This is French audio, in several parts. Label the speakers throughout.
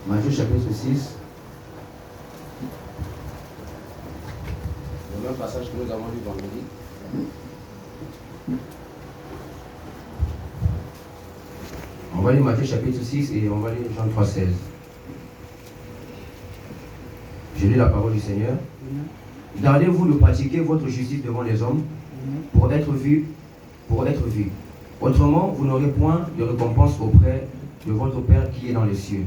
Speaker 1: Matthieu chapitre 6. Le même passage que nous avons lu vendredi. On va lire Matthieu chapitre 6 et on va lire Jean 3, 16. Je lis la parole du Seigneur. Gardez-vous de pratiquer votre justice devant les hommes pour être vus. Autrement, vous n'aurez point de récompense auprès de votre Père qui est dans les cieux.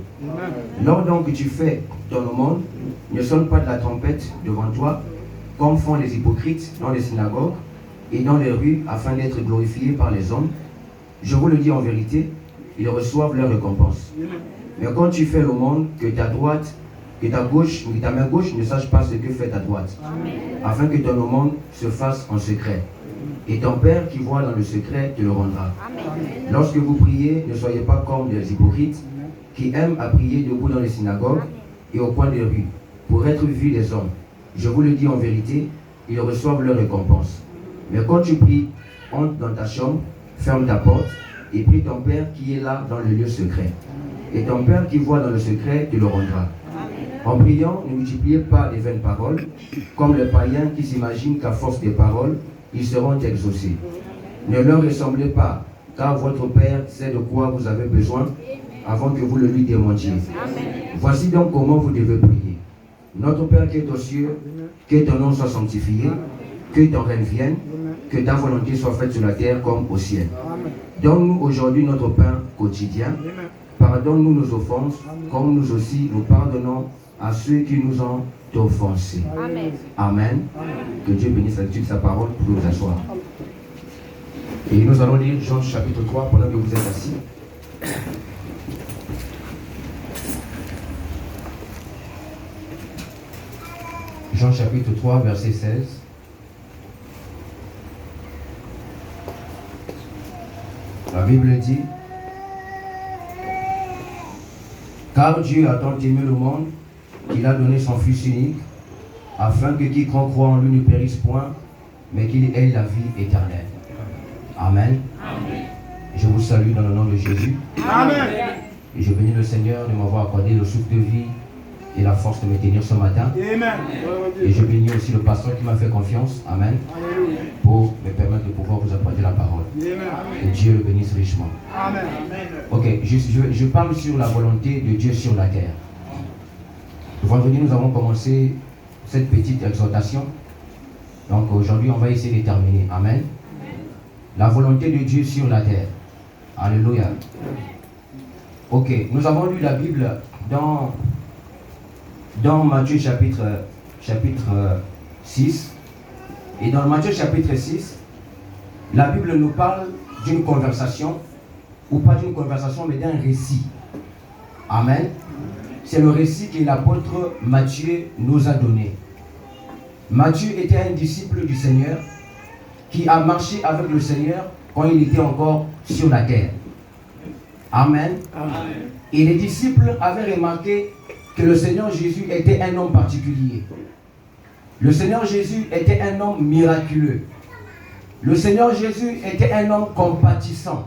Speaker 1: Lors donc que tu fais ton aumône, ne sonne pas de la trompette devant toi, comme font les hypocrites dans les synagogues et dans les rues, afin d'être glorifiés par les hommes. Je vous le dis en vérité, ils reçoivent leur récompense. Mais quand tu fais l'aumône, que ta droite, que ta gauche ou que ta main gauche ne sache pas ce que fait ta droite, afin que ton aumône se fasse en secret. Et ton Père qui voit dans le secret te le rendra. Lorsque vous priez, ne soyez pas comme les hypocrites qui aiment à prier debout dans les synagogues et au coin des rues, pour être vus des hommes. Je vous le dis en vérité, ils reçoivent leur récompense. Mais quand tu pries, entre dans ta chambre, ferme ta porte et prie ton Père qui est là dans le lieu secret. Et ton Père qui voit dans le secret te le rendra. En priant, ne multipliez pas les vaines paroles, comme les païens qui s'imaginent qu'à force des paroles, ils seront exaucés. Ne leur ressemblez pas, car votre Père sait de quoi vous avez besoin avant que vous le lui demandiez. Voici donc comment vous devez prier. Notre Père qui est aux cieux, que ton nom soit sanctifié, que ton règne vienne, que ta volonté soit faite sur la terre comme au ciel. Donne-nous aujourd'hui notre pain quotidien. Pardonne-nous nos offenses, comme nous aussi nous pardonnons à ceux qui nous ont offensés. Amen. Amen. Que Dieu bénisse la lecture de sa parole pour nous asseoir. Et nous allons lire Jean chapitre 3 pendant que vous êtes assis. Jean chapitre 3, verset 16. La Bible dit: car Dieu a tant aimé le monde qu'il a donné son Fils unique, afin que quiconque croit en lui ne périsse point, mais qu'il ait la vie éternelle. Amen. Amen. Je vous salue dans le nom de Jésus. Amen. Et je bénis le Seigneur de m'avoir accordé le souffle de vie et la force de me tenir ce matin. Amen. Et je bénis aussi le pasteur qui m'a fait confiance. Amen. Pour me permettre de pouvoir vous apporter la parole. Que Dieu le bénisse richement. Amen. Ok, je parle sur la volonté de Dieu sur la terre. Le vendredi, nous avons commencé cette petite exhortation. Donc aujourd'hui, on va essayer de terminer. Amen. La volonté de Dieu sur la terre. Alléluia. Ok, nous avons lu la Bible dans Matthieu chapitre 6. Et dans Matthieu chapitre 6, la Bible nous parle d'une conversation, ou pas d'une conversation, mais d'un récit. Amen. C'est le récit que l'apôtre Matthieu nous a donné. Matthieu était un disciple du Seigneur qui a marché avec le Seigneur quand il était encore sur la terre. Amen. Amen. Et les disciples avaient remarqué que le Seigneur Jésus était un homme particulier. Le Seigneur Jésus était un homme miraculeux. Le Seigneur Jésus était un homme compatissant.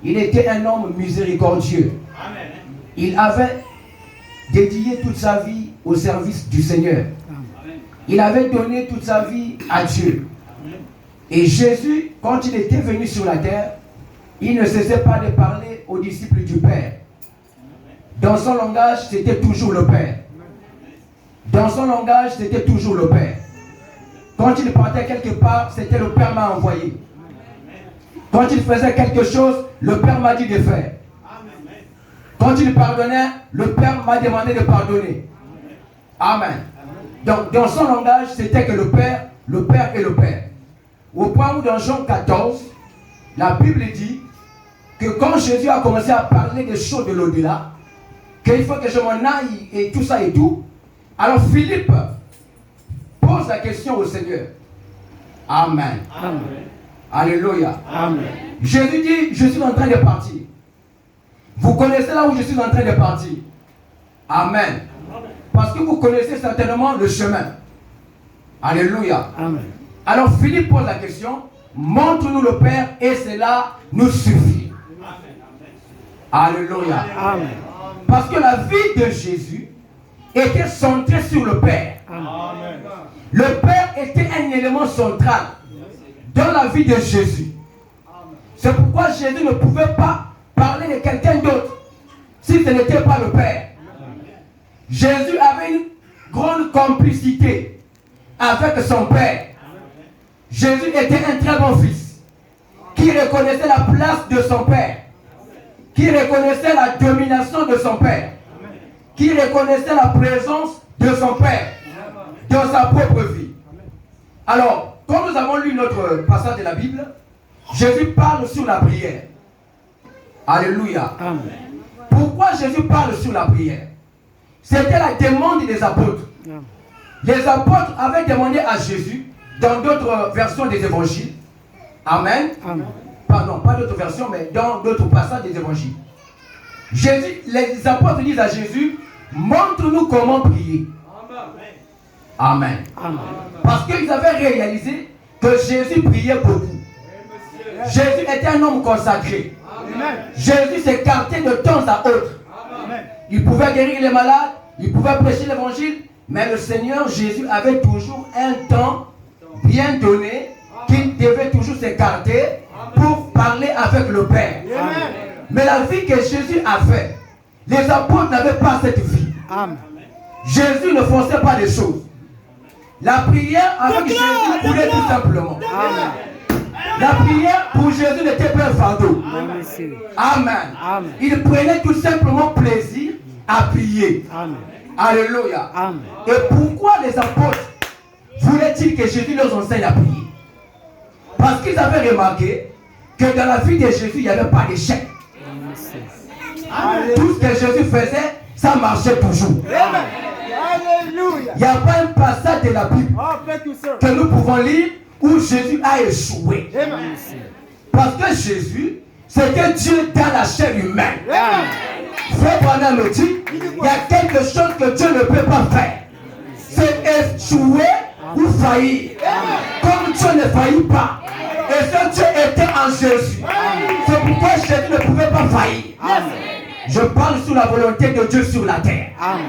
Speaker 1: Il était un homme miséricordieux. Amen. Il avait dédié toute sa vie au service du Seigneur. Il avait donné toute sa vie à Dieu. Et Jésus, quand il était venu sur la terre, il ne cessait pas de parler aux disciples du Père. Dans son langage, c'était toujours le Père. Dans son langage, c'était toujours le Père. Quand il partait quelque part, c'était le Père m'a envoyé. Quand il faisait quelque chose, le Père m'a dit de faire. Quand il pardonnait, le Père m'a demandé de pardonner. Amen. Donc, dans son langage, c'était que le Père et le Père. Au point où dans Jean 14, la Bible dit que quand Jésus a commencé à parler des choses de l'au-delà, qu'il faut que je m'en aille et tout ça et tout, alors Philippe pose la question au Seigneur. Amen. Amen. Alléluia. Amen. Jésus dit, je suis en train de partir. Vous connaissez là où je suis en train de partir. Amen. Parce que vous connaissez certainement le chemin. Alléluia. Amen. Alors Philippe pose la question, montre-nous le Père et cela nous suffit. Amen. Alléluia. Amen. Parce que la vie de Jésus était centrée sur le Père.
Speaker 2: Amen.
Speaker 1: Le Père était un élément central dans la vie de Jésus. C'est pourquoi Jésus ne pouvait pas parler de quelqu'un d'autre si ce n'était pas le Père. Jésus avait une grande complicité avec son Père. Jésus était un très bon fils qui reconnaissait la place de son Père, qui reconnaissait la domination de son Père, qui reconnaissait la présence de son Père dans sa propre vie. Alors, quand nous avons lu notre passage de la Bible, Jésus parle sur la prière. Alléluia.
Speaker 2: Amen.
Speaker 1: Pourquoi Jésus parle sur la prière? C'était la demande des apôtres.
Speaker 2: Amen.
Speaker 1: Les apôtres avaient demandé à Jésus, dans d'autres versions des évangiles, Amen.
Speaker 2: Amen.
Speaker 1: Pardon, pas d'autres versions, mais dans d'autres passages des évangiles. Jésus, les apôtres disent à Jésus, montre-nous comment prier. Amen.
Speaker 2: Amen.
Speaker 1: Parce qu'ils avaient réalisé que Jésus priait beaucoup. Jésus était un homme consacré. Jésus s'écartait de temps à autre. Il pouvait guérir les malades, il pouvait prêcher l'évangile, mais le Seigneur Jésus avait toujours un temps bien donné qu'il devait toujours s'écarter pour parler avec le Père. Mais la vie que Jésus a faite, les apôtres n'avaient pas cette vie.
Speaker 2: Amen.
Speaker 1: Jésus ne forçait pas les choses. La prière avec Jésus coulait tout simplement.
Speaker 2: Amen.
Speaker 1: La prière pour Jésus n'était pas un fardeau.
Speaker 2: Amen, Seigneur.
Speaker 1: Amen.
Speaker 2: Amen.
Speaker 1: Il prenait tout simplement plaisir à prier.
Speaker 2: Amen.
Speaker 1: Alléluia.
Speaker 2: Amen.
Speaker 1: Et pourquoi les apôtres voulaient-ils que Jésus leur enseigne à prier? Parce qu'ils avaient remarqué que dans la vie de Jésus, il n'y avait pas d'échec.
Speaker 2: Amen, Seigneur.
Speaker 1: Tout ce que Jésus faisait, ça marchait toujours.
Speaker 3: Alléluia.
Speaker 1: Il n'y a pas un passage de la Bible
Speaker 3: Oh, thank you, sir.
Speaker 1: que nous pouvons lire où Jésus a échoué.
Speaker 3: Amen.
Speaker 2: Amen, Seigneur.
Speaker 1: Parce que Jésus, c'était Dieu dans la chair humaine.
Speaker 3: Amen.
Speaker 1: Frère Branham me dit, il y a quelque chose que Dieu ne peut pas faire. C'est échouer ou faillir. Comme Dieu ne faillit pas. Et ce Dieu était en Jésus. C'est pourquoi Jésus ne pouvait pas faillir. Je parle sous la volonté de Dieu sur la terre.
Speaker 2: Amen.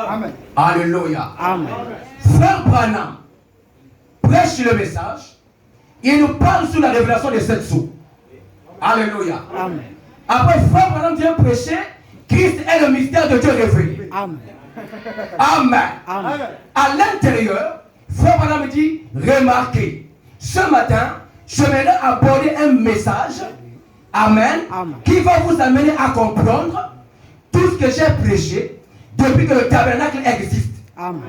Speaker 3: Amen.
Speaker 1: Alléluia.
Speaker 2: Amen.
Speaker 1: Frère Branham prêche le message. Il nous parle sous la révélation des 7 sceaux. Alléluia.
Speaker 2: Amen.
Speaker 1: Après, Frère Branham vient prêcher. Christ est le mystère de Dieu révélé.
Speaker 2: Amen.
Speaker 1: Amen.
Speaker 2: Amen.
Speaker 1: À l'intérieur, Frère Branham dit, remarquez, ce matin, je vais aborder un message, Amen,
Speaker 2: Amen.
Speaker 1: qui va vous amener à comprendre tout ce que j'ai prêché depuis que le tabernacle existe.
Speaker 2: Amen.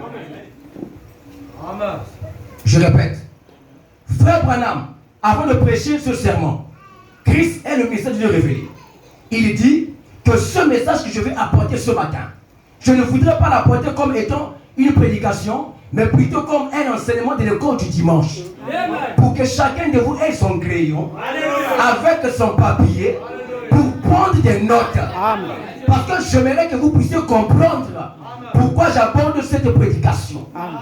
Speaker 1: Je répète, Frère Branham, avant de prêcher ce sermon, Christ est le message de Dieu révélé. Il dit que ce message que je vais apporter ce matin, je ne voudrais pas l'apporter comme étant une prédication, mais plutôt comme un enseignement de l'école du dimanche. Pour que chacun de vous ait son crayon, avec son papier, pour prendre des notes.
Speaker 2: Amen.
Speaker 1: Parce que j'aimerais que vous puissiez comprendre pourquoi j'aborde cette prédication.
Speaker 2: Amen.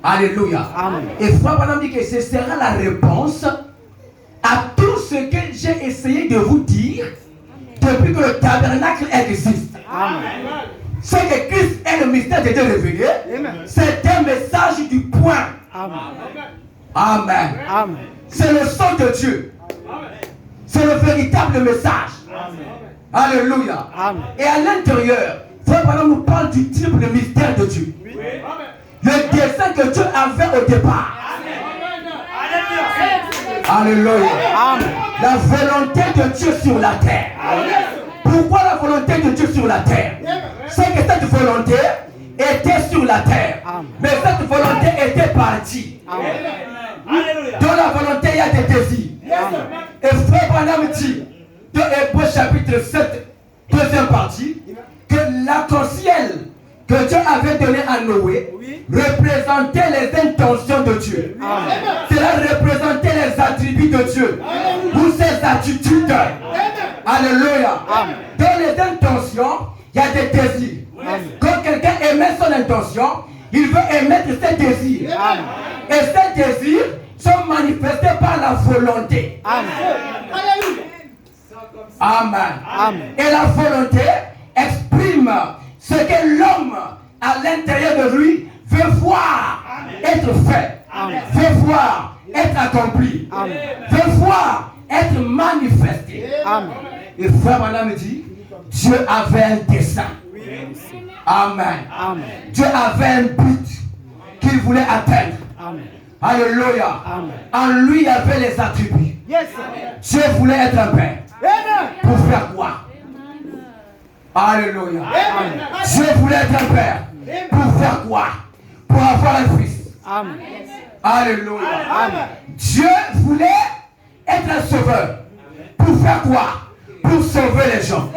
Speaker 1: Alléluia.
Speaker 2: Amen.
Speaker 1: Et Frère Branham dit que ce sera la réponse à tout ce que j'ai essayé de vous dire depuis que le tabernacle existe.
Speaker 2: Amen.
Speaker 1: Ce que Christ est le mystère de Dieu révélé, c'est un message du point.
Speaker 2: Amen.
Speaker 1: Amen.
Speaker 2: Amen.
Speaker 1: C'est le sang de Dieu. C'est le véritable message. Alléluia.
Speaker 2: Amen.
Speaker 1: Et à l'intérieur, Frère Branham nous parle du triple mystère de Dieu. Le dessein que Dieu avait au départ. Alléluia.
Speaker 2: Amen.
Speaker 1: La volonté de Dieu sur la terre. Pourquoi la volonté de Dieu sur la terre? C'est que cette volonté était sur la terre.
Speaker 2: Amen.
Speaker 1: Mais cette volonté était partie.
Speaker 2: Amen.
Speaker 1: Dans la volonté, il y a des désirs. Et Frère Branham dit, dans Hébreux chapitre 7, deuxième partie, que l'arc-en-ciel que Dieu avait donné à Noé représentait les intentions de Dieu. Cela représentait les attributs de Dieu ou ses attitudes. Alléluia. Dans les intentions, il y a des désirs. Quand quelqu'un émet son intention, il veut émettre ses désirs. Et ces désirs sont manifestés par la volonté.
Speaker 2: Amen.
Speaker 1: Amen.
Speaker 2: Amen.
Speaker 1: Et la volonté, elle aime ce que l'homme à l'intérieur de lui veut voir être fait, veut voir être accompli, veut voir être manifesté. Et frère Branham me dit, Dieu avait un dessein. Amen. Dieu avait un but qu'il voulait atteindre. Alléluia. En lui, il y avait les attributs. Dieu voulait être un père. Pour faire quoi? Alléluia. Dieu voulait être un père. Pour faire quoi? Pour avoir un fils. Alléluia. Dieu voulait être un sauveur. Pour faire quoi? Pour sauver les gens.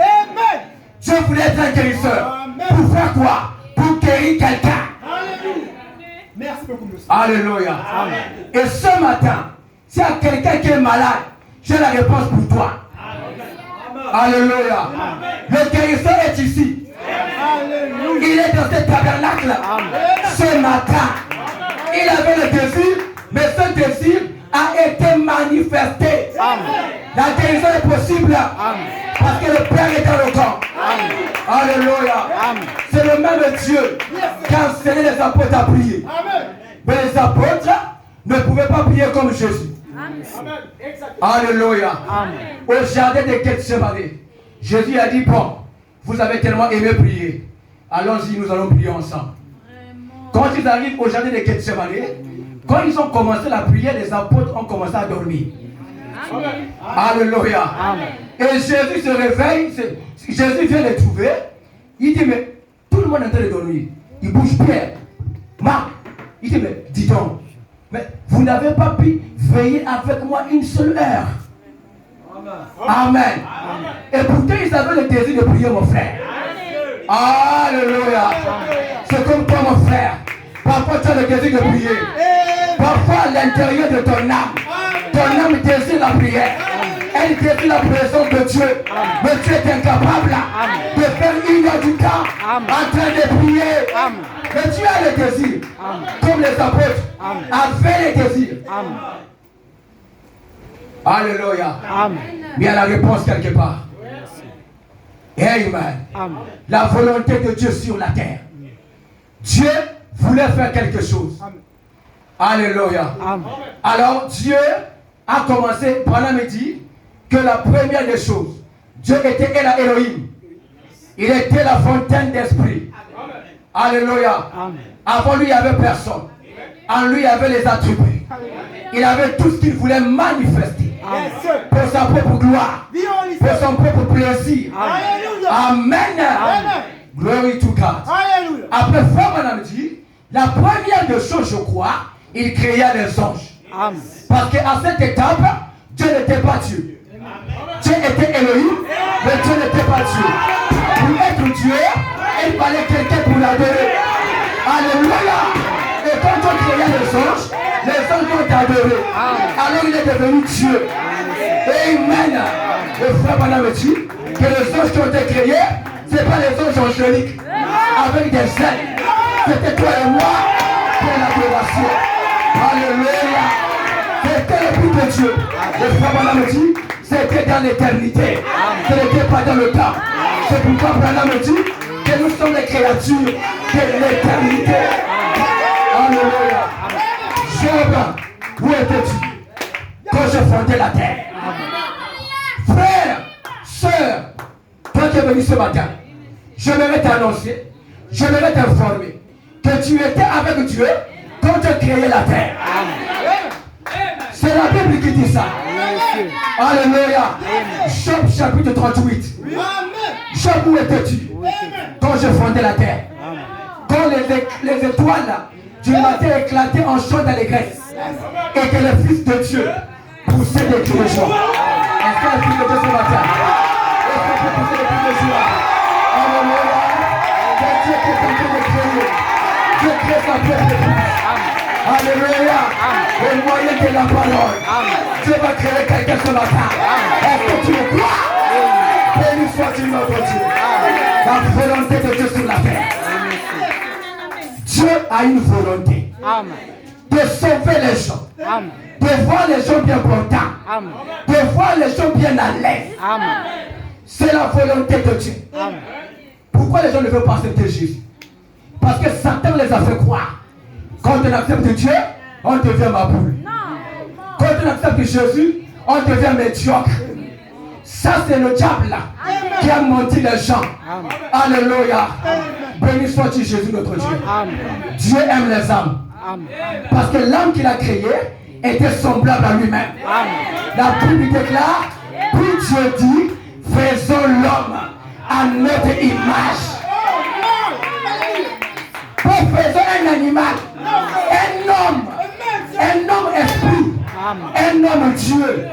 Speaker 1: Dieu voulait être un guérisseur. Pour faire quoi? Pour guérir quelqu'un.
Speaker 3: Merci beaucoup, monsieur.
Speaker 1: Alléluia. Et ce matin, s'il y a quelqu'un qui est malade, j'ai la réponse pour toi. Alléluia. Le guérisseur est ici. Il est dans ce tabernacle. Ce matin, il avait le désir, mais ce désir a été manifesté. La guérison est possible parce que le Père est dans le camp. Alléluia. C'est le même Dieu qui a enseigné les apôtres à prier. Mais les apôtres ne pouvaient pas prier comme Jésus. Alléluia. Au jardin de Gethsemane, Jésus a dit, bon, vous avez tellement aimé prier. Allons-y, nous allons prier ensemble. Quand ils arrivent au jardin de Gethsemane, quand ils ont commencé la prière, les apôtres ont commencé à dormir. Alléluia. Et Jésus se réveille, Jésus vient les trouver. Il dit, mais tout le monde est en train de dormir. Il bouge Pierre, Marc. Il dit, mais dis donc, mais vous n'avez pas pu veiller avec moi une seule heure. Amen. Et pourtant, ils avaient le désir de prier, mon frère. Alléluia. C'est comme toi, mon frère. Parfois, tu as le désir de prier. Parfois, à l'intérieur de ton âme désire la prière. Elle désire la présence de Dieu. Mais tu es incapable de faire une heure du temps en train de prier. Mais tu as le désir. Comme les apôtres avaient le désir. Alléluia. Mais il y a la réponse quelque part. Amen. La volonté de Dieu sur la terre. Dieu voulait faire quelque chose. Alléluia. Alors Dieu a commencé, Branham me dit que la première des choses, Dieu était El Elohim. Il était la fontaine d'esprit. Alléluia. Avant lui, il n'y avait personne. En lui, il y avait les attributs. Il avait tout ce qu'il voulait manifester. Pour sa propre gloire. Pour son propre plaisir. Amen. Glory to God. Après, frère Branham dit, la première des choses, je crois, il créa les anges. Parce qu'à cette étape, Dieu n'était pas Dieu. Dieu était Elohim, mais Dieu n'était pas Dieu. Pour être Dieu, il fallait quelqu'un pour l'adorer. Alléluia. Et quand on créa les anges ont adoré. Alors il est devenu Dieu. Amen. Le frère Branham dit que les anges qui ont été créés, ce n'est pas les anges angéliques avec des ailes. C'était toi et moi pour l'adoration. Alléluia. C'était le but de Dieu. Le frère Branham dit, c'était dans l'éternité. Ce n'était pas dans le temps. C'est pourquoi Branham dit que nous sommes les créatures de l'éternité. Alléluia. Job, où étais-tu quand je fondais la terre? Frère, soeur, toi qui es venu ce matin, je vais t'annoncer, je vais t'informer que tu étais avec Dieu quand tu as créé la terre. C'est la Bible qui dit ça. Alléluia. Job chapitre 38. Job, où étais-tu quand je fondais la terre? Quand les étoiles du matin éclataient en chant d'allégresse et que le Fils de Dieu poussait des cris de joie. Est-ce que le Fils de Dieu ce matin? Est-ce que tu pousser des cris de joie? Alléluia. C'est Dieu qui est en train de créer. Dieu crée sa propre église. Alléluia. Au moyen de la parole. Dieu va créer quelqu'un ce matin. Est-ce que tu le crois? Béni soit-il notre Dieu. La volonté de Dieu sur la terre. Dieu a une volonté de sauver les gens, de voir les gens bien contents, de voir les gens bien à l'aise. C'est la volonté de Dieu. Pour Pourquoi les gens ne veulent pas accepter Jésus? Parce que Satan les a fait croire. Quand on accepte Dieu, on devient ma boule. Quand on accepte Jésus, on devient médiocre. Ça, c'est le diable là qui a menti les gens. Alléluia. Béni soit-il Jésus notre Dieu. Dieu aime les âmes. Parce que l'âme qu'il a créée était semblable à lui-même. La Bible déclare, puis Dieu dit, faisons l'homme à notre image. Pas faisons un animal, un homme esprit, un homme Dieu.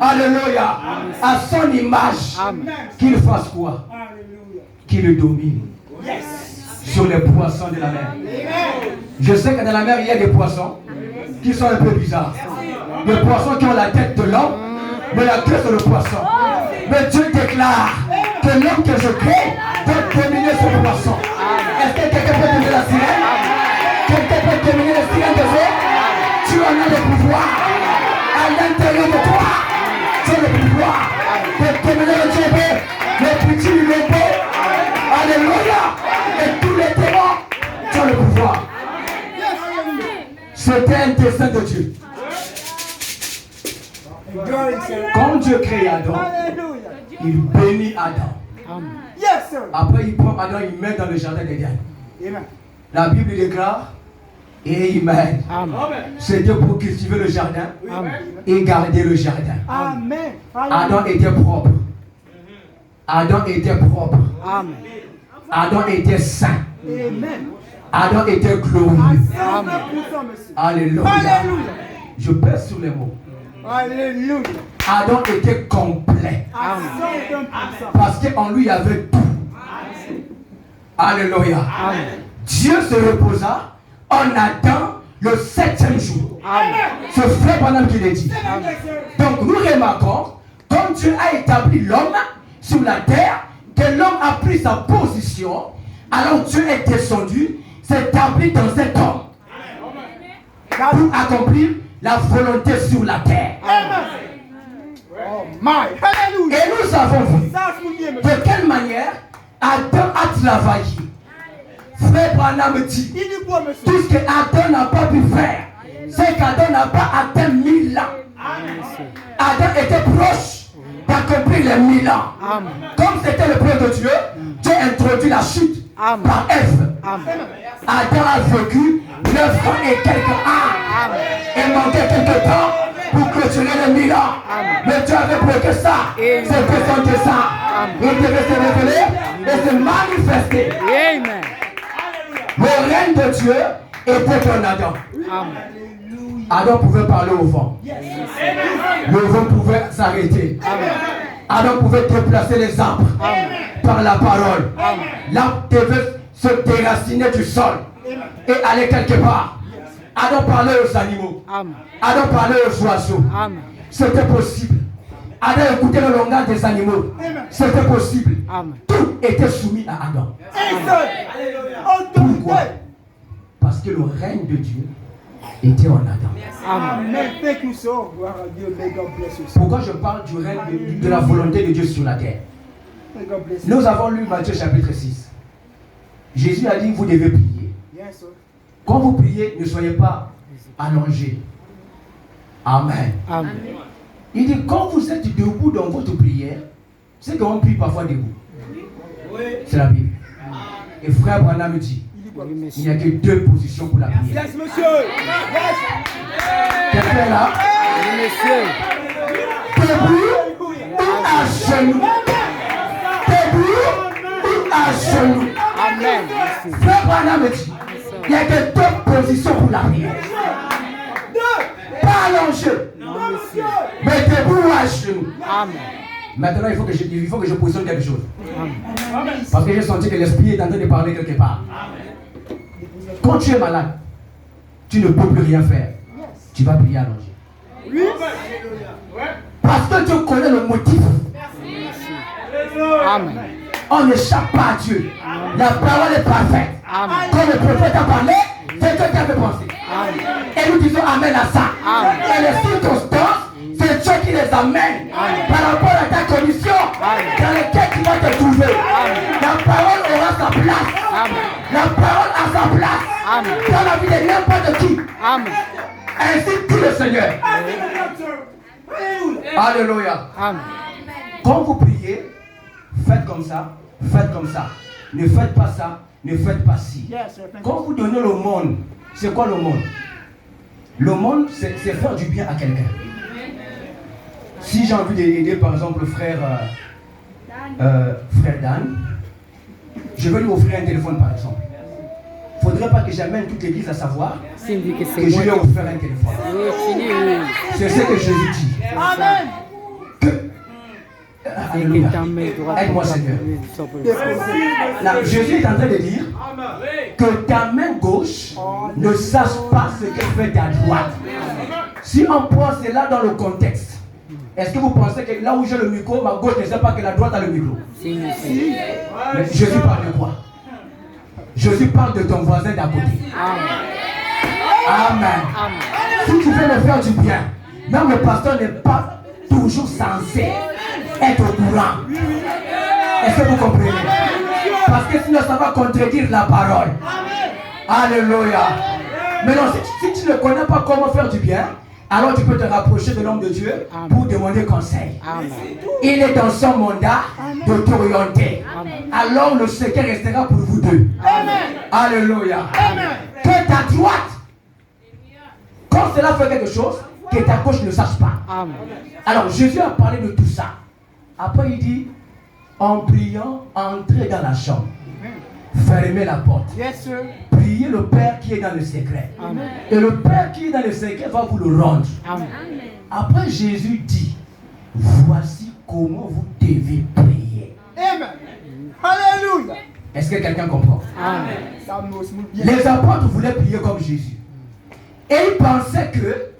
Speaker 1: Alléluia. À son image. Qu'il fasse quoi? Qu'il domine sur les poissons de la mer. Je sais que dans la mer, il y a des poissons qui sont un peu bizarres. Des poissons qui ont la tête de l'homme, mais la queue de le poisson. Mais Dieu déclare que l'homme que je crée peut dominer ce poisson. Est-ce que quelqu'un peut dominer la sirène? Quelqu'un peut dominer la sirène des eaux? Tu en as le pouvoir. À l'intérieur de toi, tu as le pouvoir de dominer le diable, le petit, le beau. Alléluia. Et tous les démons, tu as le pouvoir. C'était un dessein de Dieu. Quand Dieu crée Adam, il bénit Adam. Après, il prend Adam, il met dans le jardin d'Éden. La Bible déclare, et il met. C'était pour cultiver le jardin et garder le jardin. Adam était propre. Adam était propre. Adam était saint. Adam était glorieux. Alléluia. Je pèse sur les mots.
Speaker 3: Alléluia.
Speaker 1: Adam était complet. Parce qu'en lui il y avait tout. Alléluia. Dieu se reposa en Adam le 7e jour. Ce frère Branham qui l'a dit. Donc nous remarquons, comme Dieu a établi l'homme sur la terre, que l'homme a pris sa position, alors Dieu est descendu, s'est établi dans cet homme pour accomplir la volonté sur la terre. Et nous avons vu de quelle manière Adam a travaillé. Frère Branham dit, tout ce que Adam n'a pas pu faire, c'est qu'Adam n'a pas atteint 1000 ans. Adam était proche d'accomplir les 1000 ans. Comme c'était le plan de Dieu, Dieu a introduit la chute par Ève. Adam a vécu 9 ans et quelques ans. Il manquait quelques temps pour clôturer les 1000 ans. Mais Dieu avait bloqué ça. C'était son dessein. Il devait se révéler et se manifester.
Speaker 2: Amen.
Speaker 1: Le règne de Dieu était en Adam. Adam pouvait parler au vent. Le vent pouvait s'arrêter. Adam pouvait déplacer les arbres par la parole. L'arbre devait se déraciner du sol et aller quelque part. Adam parlait aux animaux. Adam parlait aux oiseaux. C'était possible. Adam écoutait le langage des animaux. C'était possible. Tout était soumis à Adam. Pourquoi? Parce que le règne de Dieu était en Adam. Pourquoi je parle du règne de la volonté de Dieu sur la terre? Nous avons lu Matthieu chapitre 6. Jésus a dit, vous devez prier. Quand vous priez, ne soyez pas allongés. Amen. Il dit, quand vous êtes debout dans votre prière, c'est qu'on prie parfois debout. C'est la Bible. Et frère Branham dit, il n'y a que 2 positions pour la prière.
Speaker 3: Yes, monsieur.
Speaker 1: Quelqu'un est là? Debout ou à genoux. Debout ou à genoux.
Speaker 2: Amen.
Speaker 1: Frère Branham dit, il n'y a que 2 positions pour la prière. Pas allongé, mais debout ou à genoux.
Speaker 2: Amen.
Speaker 1: Maintenant, il faut que je positionne quelque chose. Parce que j'ai senti que l'esprit est en train de parler quelque part. Quand tu es malade, tu ne peux plus rien faire. Tu vas prier allongé. Parce que Dieu connaît le motif.
Speaker 2: Amen.
Speaker 1: On n'échappe pas à Dieu. La parole est parfaite. Quand le prophète a parlé, c'est Dieu qui avait pensé. Et nous disons Amen à ça. Et les circonstances, c'est Dieu qui les amène par rapport à ta condition dans laquelle tu vas te trouver. La parole aura la parole a sa place
Speaker 2: Amen.
Speaker 1: dans la vie de n'importe qui.
Speaker 2: Amen.
Speaker 1: Ainsi dit le Seigneur. Alléluia.
Speaker 2: Amen.
Speaker 1: Quand vous priez, faites comme ça, faites comme ça. Ne faites pas ça, ne faites pas ci. Quand vous donnez le monde, c'est quoi le monde? Le monde, c'est faire du bien à quelqu'un. Si j'ai envie d'aider par exemple le frère Dan, je vais lui offrir un téléphone par exemple. Il ne faudrait pas que j'amène toute l'église à savoir que je lui ai offert un téléphone. C'est ce que Jésus dit.
Speaker 3: Amen.
Speaker 1: Alléluia. Aide-moi Seigneur. Là, Jésus est en train de dire que ta main gauche ne sache pas ce que fait ta droite. Si on prend cela dans le contexte, est-ce que vous pensez que là où j'ai le micro, ma gauche ne sait pas que la droite a le micro? Mais Jésus parle de quoi? Jésus parle de ton voisin d'à côté. Amen. Si tu veux me faire du bien, même le pasteur n'est pas toujours censé être au courant. Est-ce que vous comprenez? Parce que sinon ça va contredire la parole. Alléluia. Maintenant, si tu ne connais pas comment faire du bien, alors tu peux te rapprocher de l'homme de Dieu pour demander conseil. Il est dans son mandat de t'orienter. Alors le secret restera pour vous deux. Alléluia. Que ta droite, quand cela fait quelque chose, que ta gauche ne sache pas. Alors Jésus a parlé de tout ça. Après il dit, en priant, entrez dans la chambre. Fermez la porte. Priez le Père qui est dans le secret. Et le Père qui est dans le secret va vous le rendre. Après Jésus dit, voici comment vous devez prier.
Speaker 3: Amen. Alléluia.
Speaker 1: Est-ce que quelqu'un comprend? Les apôtres voulaient prier comme Jésus. Et ils pensaient que,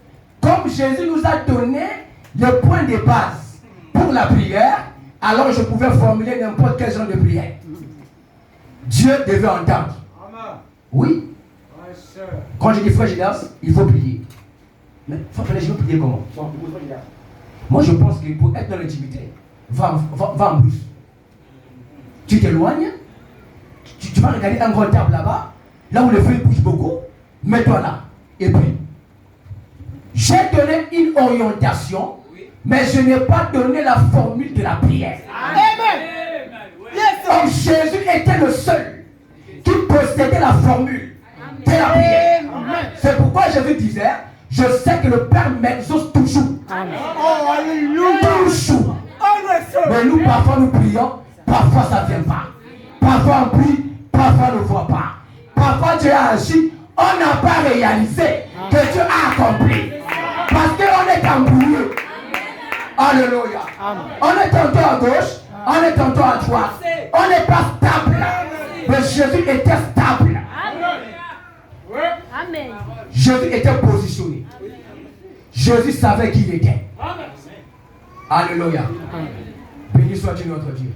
Speaker 1: comme Jésus nous a donné le point de base pour la prière, alors je pouvais formuler n'importe quel genre de prière. Dieu devait entendre. Oui. Quand je dis frère Gidas, il faut prier. Mais frère, je veux prier comment? Moi je pense que pour être dans l'intimité, va en bus. Tu t'éloignes, tu vas regarder un grand table là-bas, là où le feu bouge beaucoup, mets-toi là. Et puis, j'ai donné une orientation, mais je n'ai pas donné la formule de la prière.
Speaker 3: Amen.
Speaker 1: Donc Jésus était le seul qui possédait la formule de la prière. C'est pourquoi Jésus disait, je sais que le Père m'exauce toujours.
Speaker 3: Oh, alléluia.
Speaker 1: Toujours.
Speaker 3: Oh,
Speaker 1: Mais nous, parfois, nous prions, parfois ça ne vient pas. Parfois on prie, parfois on ne voit pas. Parfois Dieu a agi, on n'a pas réalisé que Dieu a accompli. Parce qu'on est embrouillé. Alléluia. On est tantôt à gauche, on est tantôt à droite. On n'est pas stable. Mais Jésus était stable.
Speaker 4: Amen.
Speaker 1: Jésus était positionné. Jésus savait qui il était. Alléluia. Béni soit-il notre Dieu.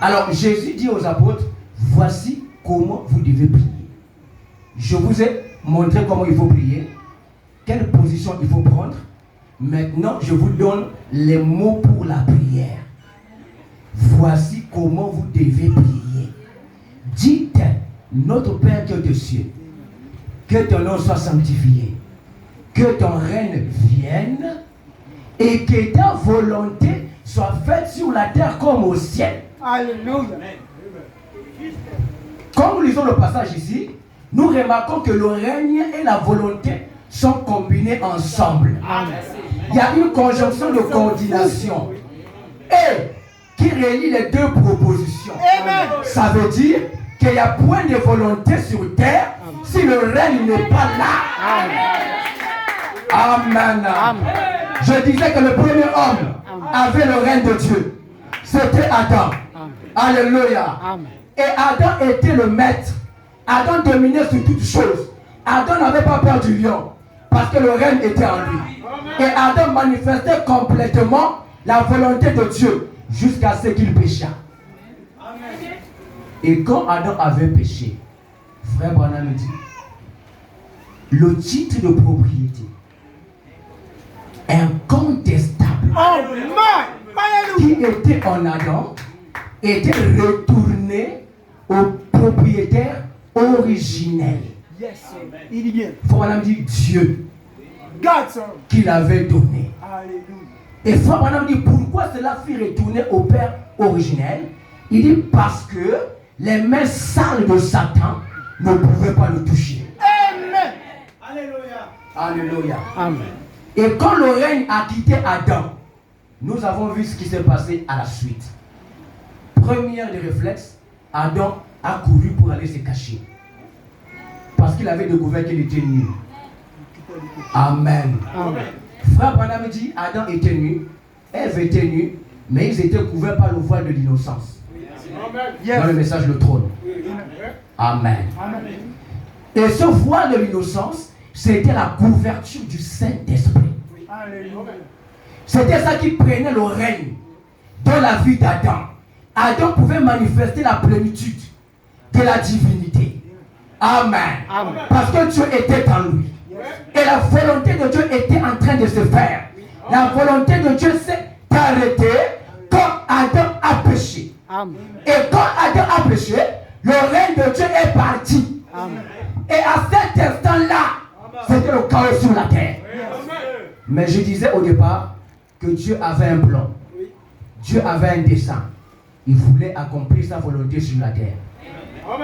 Speaker 1: Alors Jésus dit aux apôtres, voici comment vous devez prier. Je vous ai montré comment il faut prier, quelle position il faut prendre. Maintenant, je vous donne les mots pour la prière. Voici comment vous devez prier. Dites, notre Père qui est aux cieux, que ton nom soit sanctifié, que ton règne vienne et que ta volonté soit faite sur la terre comme au ciel.
Speaker 3: Alléluia.
Speaker 1: Quand nous lisons le passage ici, nous remarquons que le règne et la volonté sont combinés ensemble. Il y a une conjonction de coordination et qui relie les deux propositions.
Speaker 3: Amen.
Speaker 1: Ça veut dire qu'il y a point de volonté sur terre si le règne n'est pas là. Amen. Je disais que le premier homme avait le règne de Dieu. C'était Adam. Alléluia. Et Adam était le maître. Adam dominait sur toutes choses. Adam n'avait pas peur du lion parce que le règne était en lui. Et Adam manifestait complètement la volonté de Dieu jusqu'à ce qu'il pécha. Et quand Adam avait péché, frère Branham me dit, le titre de propriété incontestable qui était en Adam était retourné au propriétaire originel.
Speaker 3: Yes, sir. Il dit bien.
Speaker 1: Frère Branham dit Dieu
Speaker 3: God, sir.
Speaker 1: qui l'avait donné.
Speaker 3: Alléluia.
Speaker 1: Et Frère Branham dit pourquoi cela fut retourné au Père originel. Il dit parce que les mains sales de Satan ne pouvaient pas le toucher.
Speaker 3: Amen.
Speaker 1: Alléluia.
Speaker 2: Amen.
Speaker 1: Et quand le règne a quitté Adam, nous avons vu ce qui s'est passé à la suite. Première des réflexes, Adam a couru pour aller se cacher. Parce qu'il avait découvert qu'il était nu. Amen.
Speaker 2: Amen.
Speaker 1: Frère Branham dit Adam était nu, Ève était nue, mais ils étaient couverts par le voile de l'innocence.
Speaker 3: Yes.
Speaker 1: Dans le message le trône. Amen.
Speaker 3: Amen.
Speaker 1: Et ce voile de l'innocence, c'était la couverture du Saint-Esprit.
Speaker 3: Alléluia.
Speaker 1: C'était ça qui prenait le règne dans la vie d'Adam. Adam pouvait manifester la plénitude de la divinité. Amen.
Speaker 2: Amen.
Speaker 1: Parce que Dieu était en lui. Et la volonté de Dieu était en train de se faire. La volonté de Dieu s'est arrêtée quand Adam a péché.
Speaker 2: Amen.
Speaker 1: Et quand Adam a péché, le règne de Dieu est parti.
Speaker 2: Amen.
Speaker 1: Et à cet instant-là, c'était le chaos sur la terre. Mais je disais au départ que Dieu avait un plan. Dieu avait un dessein. Il voulait accomplir sa volonté sur la terre.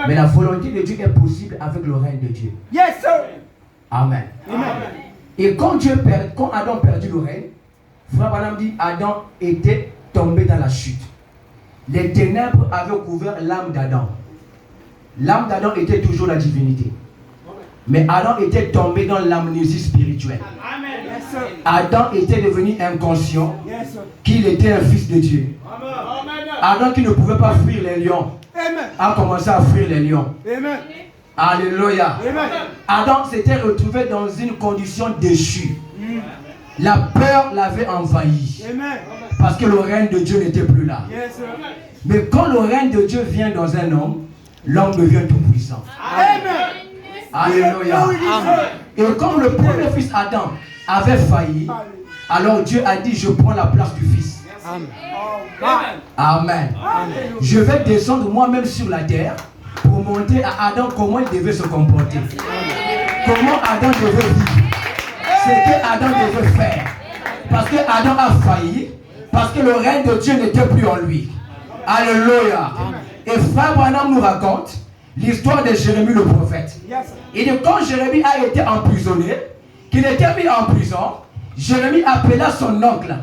Speaker 1: Mais la volonté de Dieu est possible avec le règne de Dieu.
Speaker 3: Yes, sir.
Speaker 1: Amen. Et quand Adam perdit le règne, Frère Branham dit Adam était tombé dans la chute. Les ténèbres avaient couvert l'âme d'Adam. L'âme d'Adam était toujours la divinité. Mais Adam était tombé dans l'amnésie spirituelle.
Speaker 3: Yes, sir.
Speaker 1: Adam était devenu inconscient
Speaker 3: Yes, sir.
Speaker 1: qu'il était un fils de Dieu. Adam qui ne pouvait pas fuir les lions
Speaker 3: Amen.
Speaker 1: a commencé à fuir les lions.
Speaker 3: Amen.
Speaker 1: Alléluia.
Speaker 3: Amen.
Speaker 1: Adam s'était retrouvé dans une condition déchue. La peur l'avait envahi.
Speaker 3: Amen.
Speaker 1: Parce que le règne de Dieu n'était plus là.
Speaker 3: Yes, sir.
Speaker 1: Mais quand le règne de Dieu vient dans un homme, l'homme devient tout puissant.
Speaker 3: Amen.
Speaker 1: Alléluia. Et comme le premier fils Adam avait failli, alors Dieu a dit je prends la place du fils.
Speaker 2: Amen.
Speaker 1: Amen. Je vais descendre moi-même sur la terre pour montrer à Adam comment il devait se comporter. Comment Adam devait vivre. Ce que Adam devait faire. Parce que Adam a failli. Parce que le règne de Dieu n'était plus en lui. Alléluia. Et Frère Branham nous raconte l'histoire de Jérémie le prophète. Et de quand Jérémie a été emprisonné, qu'il était mis en prison, Jérémie appela son oncle,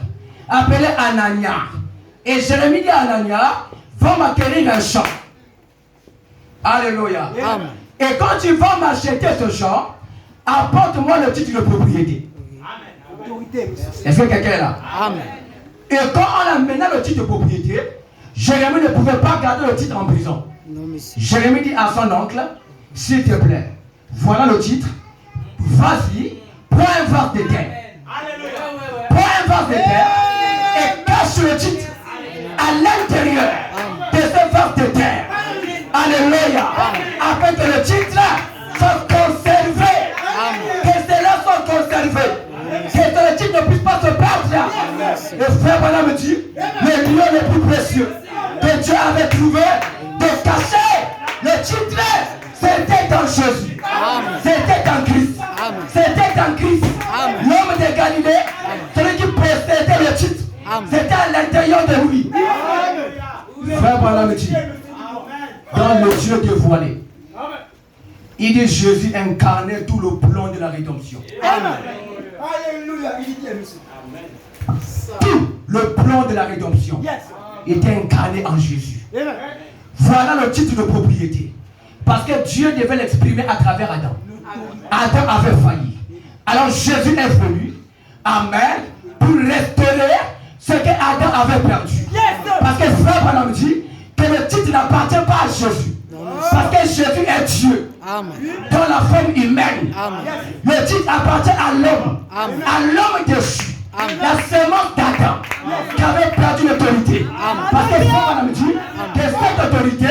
Speaker 1: appelé Anania. Et Jérémie dit à Anania, va m'acquérir un champ. Alléluia.
Speaker 2: Amen.
Speaker 1: Et quand tu vas m'acheter ce champ, apporte-moi le titre de propriété.
Speaker 3: Autorité, monsieur.
Speaker 1: Est-ce que quelqu'un est là?
Speaker 2: Amen.
Speaker 1: Et quand on amena le titre de propriété, Jérémie ne pouvait pas garder le titre en prison.
Speaker 2: Non, monsieur.
Speaker 1: Jérémie dit à son oncle, s'il te plaît, voilà le titre, vas-y, prends un vase de terre. Prends un vase de terre et cache le titre à l'intérieur de ce vase de terre. Alléluia. Afin que le titre soit conservé. Que cela soit conservé. Que le titre ne puisse pas se perdre. Et frère Branham me dit, le lieu le plus précieux que Dieu avait trouvé de cacher le titre, c'était dans Jésus. C'était en Christ. C'était en Christ. L'homme de Galilée, celui qui possédait le titre, c'était à l'intérieur de lui. Frère Branham me dit, dans le Dieu dévoilé, il dit Jésus incarnait tout le plan de la rédemption.
Speaker 3: Alléluia. Il dit bien, monsieur.
Speaker 1: Tout le plan de la rédemption
Speaker 3: Yes.
Speaker 1: était incarné en Jésus.
Speaker 3: Amen.
Speaker 1: Voilà le titre de propriété. Parce que Dieu devait l'exprimer à travers Adam. Adam avait failli. Alors Jésus est venu, Amen, pour restaurer ce que Adam avait perdu. Parce que Frère Branham dit que le titre n'appartient pas à Jésus. Parce que Jésus est Dieu.
Speaker 2: Amen.
Speaker 1: Dans la forme humaine.
Speaker 2: Amen.
Speaker 1: Le titre appartient à l'homme.
Speaker 2: Amen.
Speaker 1: À l'homme déchu.
Speaker 2: Amen.
Speaker 1: La sémence d'Adam qui avait perdu l'autorité. Parce que Frère Branham dit que cette autorité,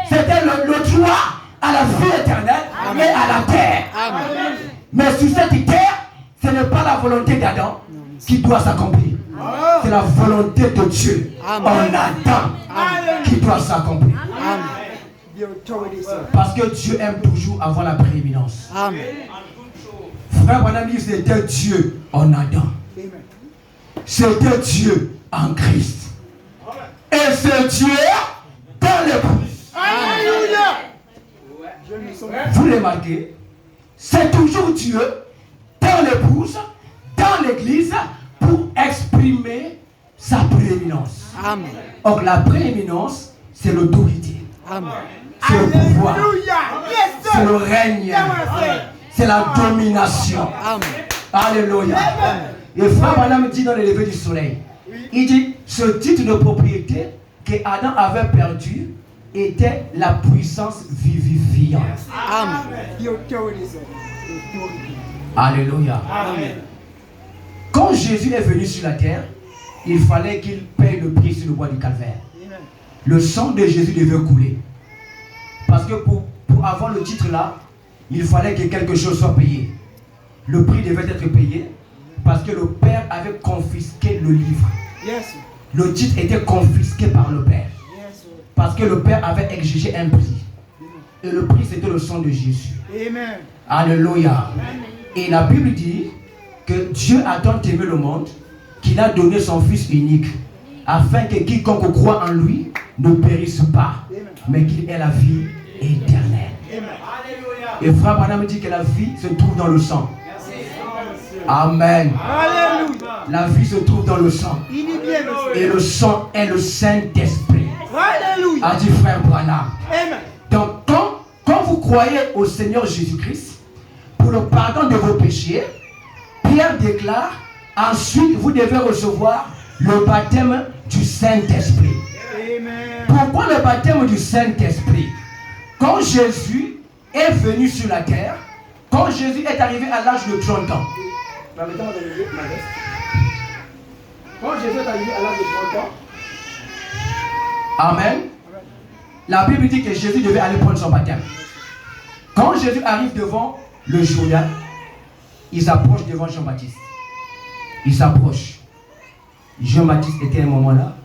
Speaker 1: c'était le droit à la vie éternelle et à la terre.
Speaker 2: Amen.
Speaker 1: Mais sur cette terre, ce n'est pas la volonté d'Adam qui doit s'accomplir. C'est la volonté de Dieu
Speaker 2: Amen.
Speaker 1: en Adam qui doit s'accomplir.
Speaker 2: Amen.
Speaker 3: The authority, sir.
Speaker 1: Parce que Dieu aime toujours avoir la prééminence.
Speaker 2: Amen.
Speaker 1: Frère Branham dit c'était Dieu en Adam.
Speaker 3: Amen.
Speaker 1: C'était Dieu en Christ. Et c'est Dieu dans l'épouse.
Speaker 3: Alléluia.
Speaker 1: Vous remarquez, c'est toujours Dieu dans l'épouse, dans l'église, pour exprimer sa prééminence.
Speaker 2: Amen.
Speaker 1: Or, la prééminence, c'est l'autorité,
Speaker 2: Amen.
Speaker 1: c'est le pouvoir,
Speaker 3: Alléluia. Yes,
Speaker 1: c'est
Speaker 3: sir.
Speaker 1: le règne, c'est la domination.
Speaker 2: Amen.
Speaker 1: Alléluia. Et Frère Branham dit dans le lever du soleil, il dit, ce titre de propriété que Adam avait perdu était la puissance vivifiante.
Speaker 2: Amen.
Speaker 3: The authority, sir. The authority.
Speaker 1: Alléluia.
Speaker 2: Amen.
Speaker 1: Quand Jésus est venu sur la terre, il fallait qu'il paye le prix sur le bois du calvaire.
Speaker 3: Amen.
Speaker 1: Le sang de Jésus devait couler. Parce que pour avoir le titre là, il fallait que quelque chose soit payé. Le prix devait être payé parce que le Père avait confisqué le livre.
Speaker 3: Yes, sir.
Speaker 1: Le titre était confisqué par le Père.
Speaker 3: Yes, sir.
Speaker 1: Parce que le Père avait exigé un prix. Et le prix c'était le sang de Jésus.
Speaker 3: Amen.
Speaker 1: Alléluia. Et la Bible dit que Dieu a tant aimé le monde qu'il a donné son Fils unique afin que quiconque croit en lui ne périsse pas, mais qu'il ait la vie éternelle. Et Frère Branham dit que la vie se trouve dans le sang. Amen.
Speaker 3: Alléluia.
Speaker 1: La vie se trouve dans le sang.
Speaker 3: Il dit bien, monsieur.
Speaker 1: Et le sang est le Saint-Esprit,
Speaker 3: Alléluia.
Speaker 1: a dit Frère Branham.
Speaker 3: Amen.
Speaker 1: Donc quand vous croyez au Seigneur Jésus-Christ pour le pardon de vos péchés, Pierre déclare, ensuite vous devez recevoir le baptême du Saint-Esprit.
Speaker 3: Amen.
Speaker 1: Pourquoi le baptême du Saint-Esprit? Quand Jésus est venu sur la terre, quand Jésus est arrivé à l'âge de 30 ans, permettez-moi de lever ma veste. Quand Jésus est arrivé à l'âge de 30 ans, Amen, la Bible dit que Jésus devait aller prendre son baptême. Quand Jésus arrive devant le Jourdain, il s'approche devant Jean-Baptiste. Il s'approche. Jean-Baptiste était à un moment là.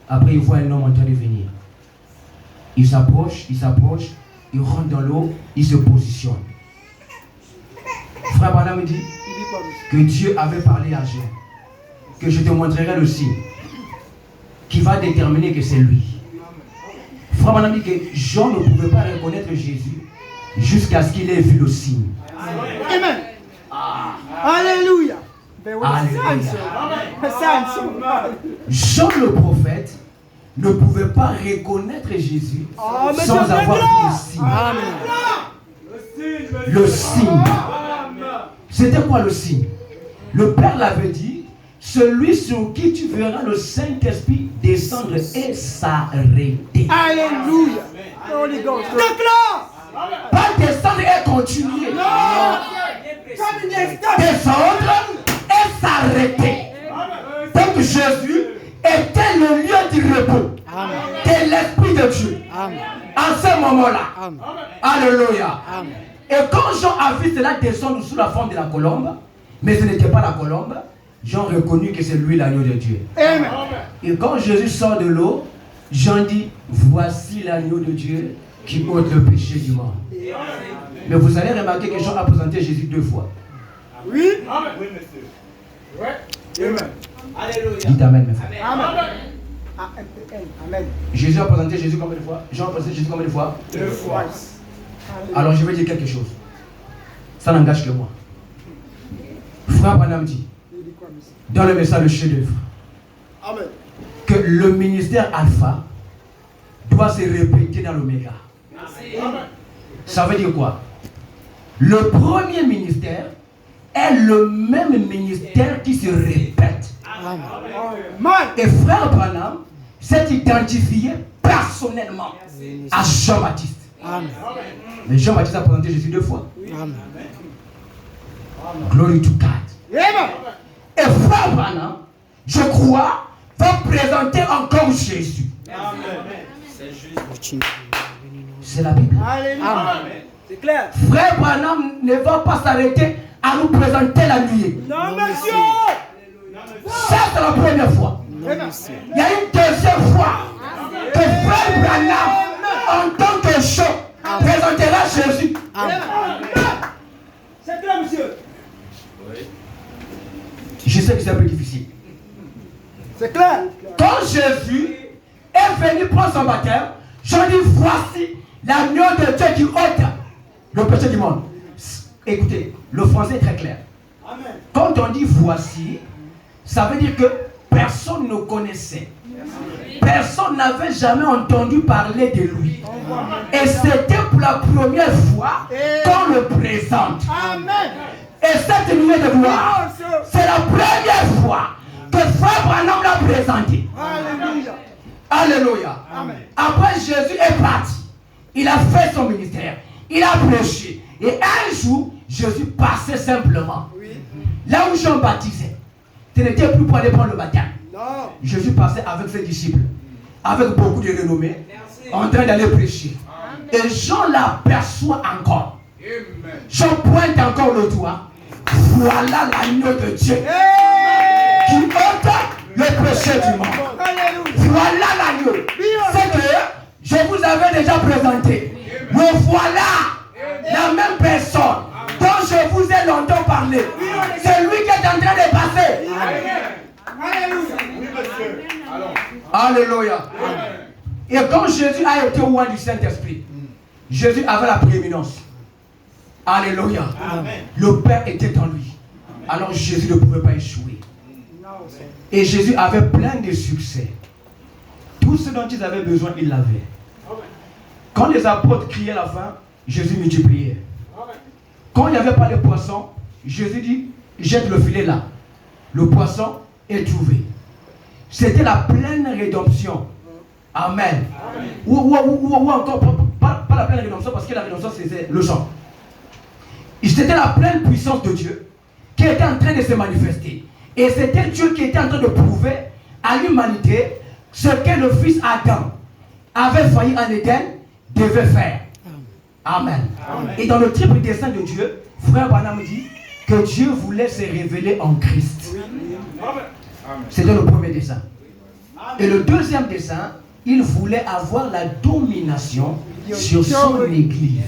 Speaker 1: Après, il voit un homme en train de venir. Il s'approche, il rentre dans l'eau, il se positionne. Frère Branham dit
Speaker 3: Il dit quoi, monsieur?
Speaker 1: que Dieu avait parlé à Jean, que je te montrerai le signe qui va déterminer que c'est lui. Frère Branham dit que Jean ne pouvait pas reconnaître Jésus jusqu'à ce qu'il ait vu le signe.
Speaker 3: Amen. Alléluia. There was a sign, sir. A sign, sir.
Speaker 1: Jean le prophète ne pouvait pas reconnaître Jésus
Speaker 3: mais
Speaker 1: sans
Speaker 3: Dieu
Speaker 1: avoir
Speaker 3: est
Speaker 1: vu
Speaker 3: là.
Speaker 1: le signe.
Speaker 2: Amen.
Speaker 1: Le signe. C'était quoi le signe? Le Père l'avait dit, celui sur qui tu verras le Saint-Esprit descendre et s'arrêter.
Speaker 3: Alléluia. The Holy Ghost. Déclare.
Speaker 1: Pas descendre et continuer.
Speaker 3: Come in there, stop.
Speaker 1: Descendre et s'arrêter. Donc Jésus était le lieu du repos de l'Esprit de Dieu.
Speaker 2: Amen.
Speaker 1: En ce moment-là.
Speaker 2: Amen.
Speaker 1: Alléluia.
Speaker 2: Amen.
Speaker 1: Et quand Jean a vu cela descendre sous la forme de la colombe, mais ce n'était pas la colombe, Jean reconnut que c'est lui l'agneau de Dieu.
Speaker 3: Amen.
Speaker 1: Et quand Jésus sort de l'eau, Jean dit, voici l'agneau de Dieu qui ôte le péché du monde. Mais vous allez remarquer que Jean a présenté Jésus 2 fois.
Speaker 3: Oui.
Speaker 2: Oui, monsieur.
Speaker 3: Amen.
Speaker 1: Dites Amen, mes frères.
Speaker 3: Amen. Amen.
Speaker 1: Jésus a présenté Jésus combien de fois? Jean a présenté Jésus combien de fois?
Speaker 3: 2 fois.
Speaker 1: Alors je vais dire quelque chose. Ça n'engage que moi. Frère Branham dit,
Speaker 3: Il dit quoi, monsieur?
Speaker 1: dans le message de chef-d'œuvre,
Speaker 3: Amen.
Speaker 1: que le ministère alpha doit se répéter dans l'oméga. Ça veut dire quoi? Le premier ministère est le même ministère qui se répète.
Speaker 3: Amen.
Speaker 1: Et frère Branham s'est identifié personnellement à Jean-Baptiste.
Speaker 2: Amen.
Speaker 1: Mais Jean-Baptiste a présenté Jésus 2 fois.
Speaker 2: Amen.
Speaker 1: Glory to God.
Speaker 3: Amen.
Speaker 1: Et frère Branham, je crois, va présenter encore Jésus. C'est la Bible.
Speaker 3: Alléluia. C'est clair.
Speaker 1: Frère Branham ne va pas s'arrêter à nous présenter la nuée.
Speaker 3: Non, monsieur.
Speaker 1: Ça, c'est la première fois.
Speaker 2: Non, monsieur.
Speaker 1: Il y a une deuxième fois que frère Branham, en tant que Je sais que c'est un peu difficile.
Speaker 3: C'est clair.
Speaker 1: Quand Jésus est venu prendre son baptême, je dis voici l'agneau de Dieu qui ôte le péché du monde. Écoutez, le français est très clair.
Speaker 3: Amen.
Speaker 1: Quand on dit voici, ça veut dire que personne ne connaissait. Personne n'avait jamais entendu parler de lui. Et c'était pour la première fois qu'on le présente.
Speaker 3: Amen.
Speaker 1: Et cette nuit de gloire, c'est la première fois que Frère Branham l'a présenté.
Speaker 3: Alléluia.
Speaker 1: Alléluia.
Speaker 3: Amen.
Speaker 1: Après, Jésus est parti. Il a fait son ministère. Il a prêché. Et un jour, Jésus passait simplement.
Speaker 3: Oui.
Speaker 1: Là où Jean baptisait, ce n'était plus pour aller prendre le baptême.
Speaker 3: Non.
Speaker 1: Jésus passait avec ses disciples, avec beaucoup de renommée, en train d'aller prêcher. Et Jean l'aperçoit encore. Jean pointe encore le doigt. Voilà l'agneau de Dieu qui ôte le péché du monde.
Speaker 3: Alléluia.
Speaker 1: Voilà l'agneau. C'est que je vous avais déjà présenté. Mais voilà la même personne dont je vous ai longtemps parlé. C'est lui qui est en train de passer.
Speaker 3: Alléluia.
Speaker 2: Oui, monsieur. Allons.
Speaker 1: Alléluia. Et quand Jésus a été loin du Saint-Esprit, Jésus avait la prééminence. Alléluia.
Speaker 2: Amen.
Speaker 1: Le Père était en lui. Alors Jésus ne pouvait pas échouer. Et Jésus avait plein de succès. Tout ce dont ils avaient besoin, ils l'avaient. Quand les apôtres criaient la faim, Jésus multipliait. Quand il n'y avait pas de poisson, Jésus dit, jette le filet là. Le poisson est trouvé. C'était la pleine rédemption. Amen. Ou encore, pas la pleine rédemption, parce que la rédemption c'était le genre. C'était la pleine puissance de Dieu qui était en train de se manifester. Et c'était Dieu qui était en train de prouver à l'humanité ce que le fils Adam avait failli en Éden devait faire. Amen. Amen. Et dans le triple dessein de Dieu, Frère Branham dit que Dieu voulait se révéler en Christ. C'était le premier dessein. Et le deuxième dessein, il voulait avoir la domination sur son église.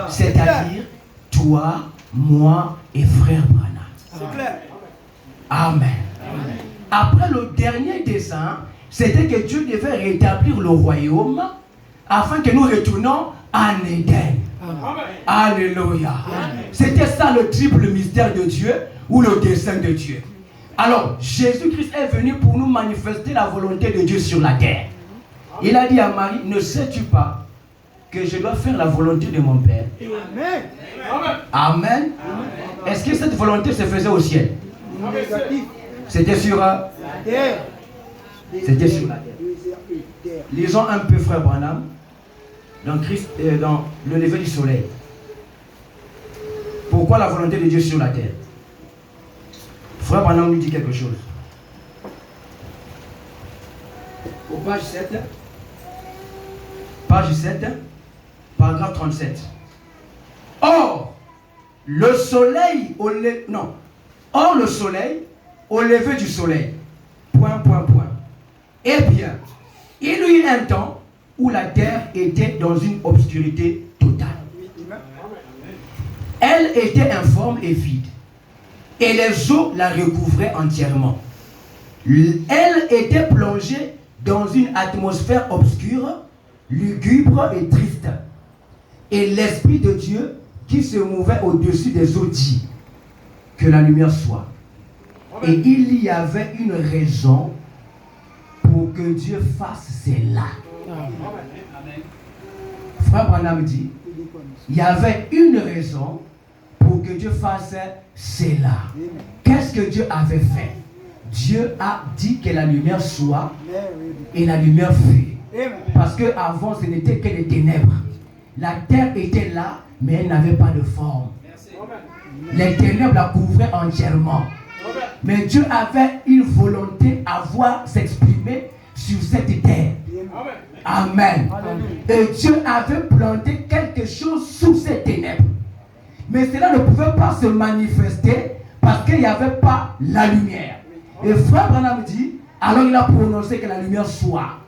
Speaker 1: C'est-à-dire toi, moi et Frère Branham.
Speaker 3: C'est clair.
Speaker 1: Amen. Après le dernier dessein, c'était que Dieu devait rétablir le royaume afin que nous retournions en Éden. Alléluia. C'était ça le triple mystère de Dieu ou le dessein de Dieu. Alors, Jésus-Christ est venu pour nous manifester la volonté de Dieu sur la terre. Il a dit à Marie, ne sais-tu pas que je dois faire la volonté de mon Père?
Speaker 3: Amen.
Speaker 1: Amen. Est-ce que cette volonté se faisait au ciel?
Speaker 3: Négatif.
Speaker 1: C'était sur
Speaker 3: Terre.
Speaker 1: C'était sur la terre. Lisons un peu Frère Branham dans le lever du soleil. Pourquoi la volonté de Dieu sur la terre? Frère Branham nous dit quelque chose. Au page 7, paragraphe 37. Or, le soleil au lever du soleil, point. Eh bien, il y eut un temps où la terre était dans une obscurité totale. Elle était informe et vide, et les eaux la recouvraient entièrement. Elle était plongée dans une atmosphère obscure, lugubre et triste. Et l'Esprit de Dieu qui se mouvait au-dessus des eaux dit que la lumière soit. Et il y avait une raison pour que Dieu fasse cela. Frère Branham dit, il y avait une raison pour que Dieu fasse cela. Qu'est-ce que Dieu avait fait? Dieu a dit que la lumière soit et la lumière fut. Parce qu'avant ce n'était que les ténèbres. La terre était là, mais elle n'avait pas de forme. Les ténèbres la couvraient entièrement. Mais Dieu avait une volonté à voir s'exprimer sur cette terre. Amen. Et Dieu avait planté quelque chose sous ces ténèbres. Mais cela ne pouvait pas se manifester parce qu'il n'y avait pas la lumière. Et Frère Branham dit, alors il a prononcé que la lumière soit.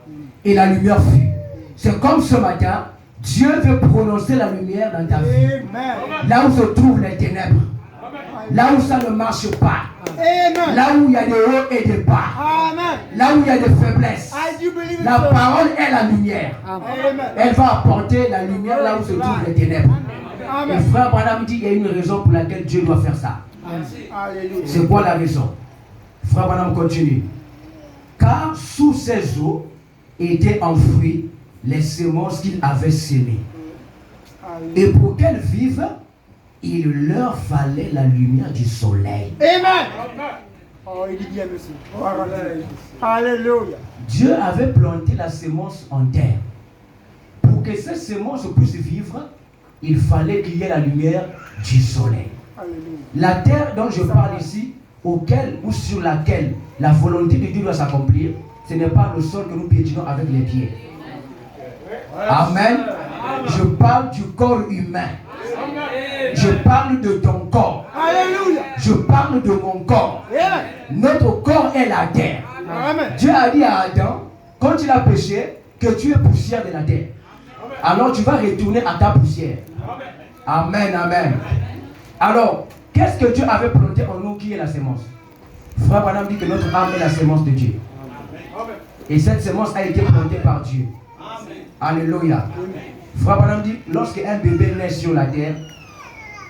Speaker 1: Et la lumière fut. C'est comme ce matin, Dieu veut prononcer la lumière dans ta vie. Là où se trouvent les ténèbres. Là où ça ne marche pas.
Speaker 3: Amen.
Speaker 1: Là où il y a des hauts et des bas.
Speaker 3: Amen.
Speaker 1: Là où il y a des faiblesses.
Speaker 3: I do believe it.
Speaker 1: La
Speaker 3: so.
Speaker 1: parole est la lumière.
Speaker 3: Amen.
Speaker 1: Elle va apporter la lumière là où se trouvent les ténèbres. Et
Speaker 3: Amen.
Speaker 1: frère Branham dit qu'il y a une raison pour laquelle Dieu doit faire ça.
Speaker 3: Alléluia.
Speaker 1: C'est quoi la raison? Frère Branham continue. Car sous ces eaux étaient enfouies les semences qu'il avait sémées. Et pour qu'elles vivent, il leur fallait la lumière du soleil.
Speaker 3: Amen. Oh, il dit bien, monsieur. Oh, alléluia.
Speaker 1: Dieu avait planté la sémence en terre. Pour que cette sémence puisse vivre, il fallait qu'il y ait la lumière du soleil.
Speaker 3: Alléluia.
Speaker 1: La terre dont je parle ici, auquel ou sur laquelle la volonté de Dieu doit s'accomplir, ce n'est pas le sol que nous piétinons avec les pieds. Amen. Je parle du corps humain. Je parle de ton corps.
Speaker 3: Alléluia.
Speaker 1: Je parle de mon corps.
Speaker 3: Amen.
Speaker 1: Notre corps est la terre.
Speaker 3: Amen.
Speaker 1: Dieu a dit à Adam, quand il a péché, que tu es poussière de la terre. Alors tu vas retourner à ta poussière. Amen, amen. Alors, qu'est-ce que Dieu avait planté en nous qui est la sémence? Frère Branham dit que notre âme est la sémence de Dieu. Et cette sémence a été plantée par Dieu. Alléluia. Frère Branham dit, lorsque un bébé naît sur la terre,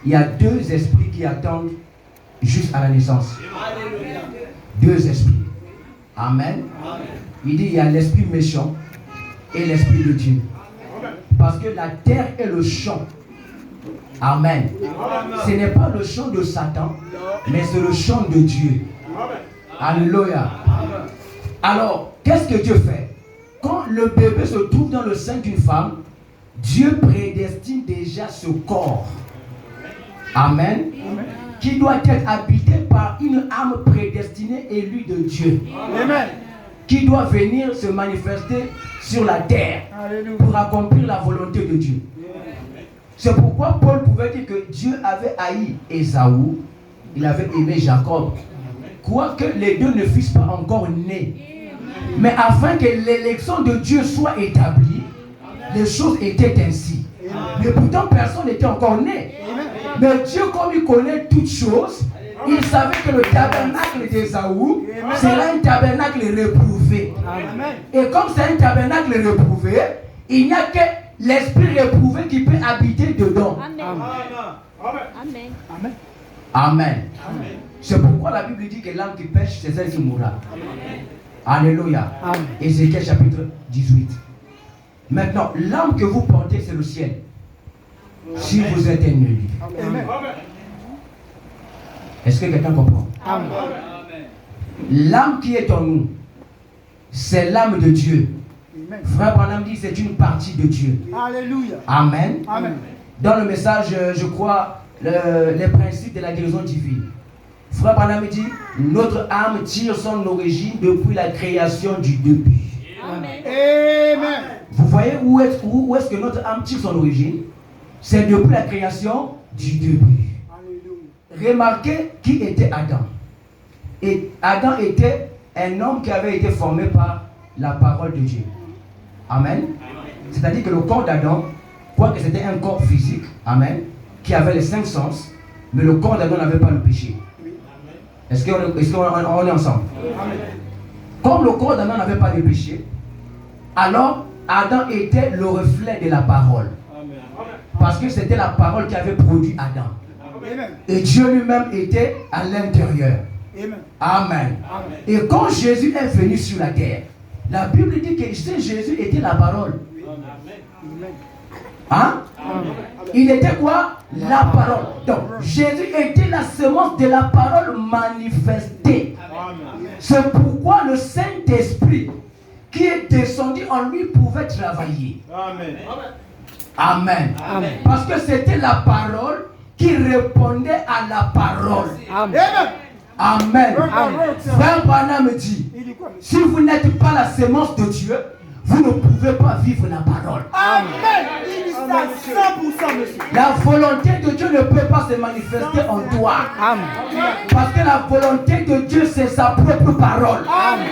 Speaker 1: il y a deux esprits qui attendent juste à la naissance. Deux esprits. Amen. Il dit, il y a l'esprit méchant et l'esprit de Dieu. Parce que la terre est le champ. Amen. Ce n'est pas le champ de Satan, mais c'est le champ de Dieu. Alléluia. Alors, qu'est-ce que Dieu fait? Quand le bébé se trouve dans le sein d'une femme, Dieu prédestine déjà ce corps. Amen. Qui doit être habité par une âme prédestinée élue de Dieu.
Speaker 3: Amen.
Speaker 1: Qui doit venir se manifester sur la terre
Speaker 3: Alléluia.
Speaker 1: pour accomplir la volonté de Dieu. C'est pourquoi Paul pouvait dire que Dieu avait haï Ésaü, il avait aimé Jacob. Quoique les deux ne fussent pas encore nés. Mais afin que l'élection de Dieu soit établie, les choses étaient ainsi. Mais pourtant personne n'était encore né. Mais Dieu, comme il connaît toutes choses, il savait que le tabernacle d'Ésaü serait un tabernacle réprouvé.
Speaker 3: Amen.
Speaker 1: Et comme c'est un tabernacle réprouvé, il n'y a que l'esprit réprouvé qui peut habiter dedans.
Speaker 4: Amen. Amen.
Speaker 3: Amen.
Speaker 1: Amen. C'est pourquoi la Bible dit que l'âme qui pêche, c'est celle qui mourra. Alléluia.
Speaker 3: Amen.
Speaker 1: Ézéchiel chapitre 18. Maintenant, l'âme que vous portez, c'est le ciel. Si vous êtes un élu.
Speaker 3: Amen.
Speaker 1: Est-ce que quelqu'un comprend?
Speaker 3: Amen.
Speaker 1: L'âme qui est en nous, c'est l'âme de Dieu.
Speaker 3: Amen.
Speaker 1: Frère Branham dit c'est une partie de Dieu.
Speaker 3: Alléluia.
Speaker 1: Amen.
Speaker 3: Amen.
Speaker 1: Dans le message, je crois, les principes de la guérison divine. Frère Branham dit, notre âme tire son origine depuis la création du début.
Speaker 4: Amen.
Speaker 3: Amen.
Speaker 1: Vous voyez où est-ce que notre âme tire son origine? C'est depuis la création du début.
Speaker 3: Alléluia.
Speaker 1: Remarquez qui était Adam. Et Adam était un homme qui avait été formé par la parole de Dieu. Amen. C'est-à-dire que le corps d'Adam, quoique c'était un corps physique, amen, qui avait les 5 sens, mais le corps d'Adam n'avait pas le péché. Est-ce qu'on est ensemble?
Speaker 3: Amen.
Speaker 1: Comme le corps d'Adam n'avait pas de péché, alors Adam était le reflet de la parole. Parce que c'était la parole qui avait produit Adam.
Speaker 3: Amen.
Speaker 1: Et Dieu lui-même était à l'intérieur.
Speaker 3: Amen.
Speaker 1: Amen.
Speaker 3: Amen.
Speaker 1: Et quand Jésus est venu sur la terre, la Bible dit que Jésus était la parole.
Speaker 3: Amen.
Speaker 1: Hein?
Speaker 3: Amen.
Speaker 1: Il était quoi? La parole. Donc, Jésus était la semence de la parole manifestée. C'est pourquoi le Saint-Esprit qui est descendu en lui pouvait travailler.
Speaker 2: Amen.
Speaker 1: Amen.
Speaker 3: Amen.
Speaker 1: Parce que c'était la parole qui répondait à la parole.
Speaker 3: Amen.
Speaker 1: Amen.
Speaker 3: Amen.
Speaker 1: Frère Branham dit,
Speaker 3: Il dit quoi?
Speaker 1: si vous n'êtes pas la semence de Dieu, vous ne pouvez pas vivre la parole.
Speaker 3: Amen. Il dit ça 100%, monsieur.
Speaker 1: La volonté de Dieu ne peut pas se manifester en toi.
Speaker 3: Amen.
Speaker 1: Parce que la volonté de Dieu, c'est sa propre parole.
Speaker 3: Amen.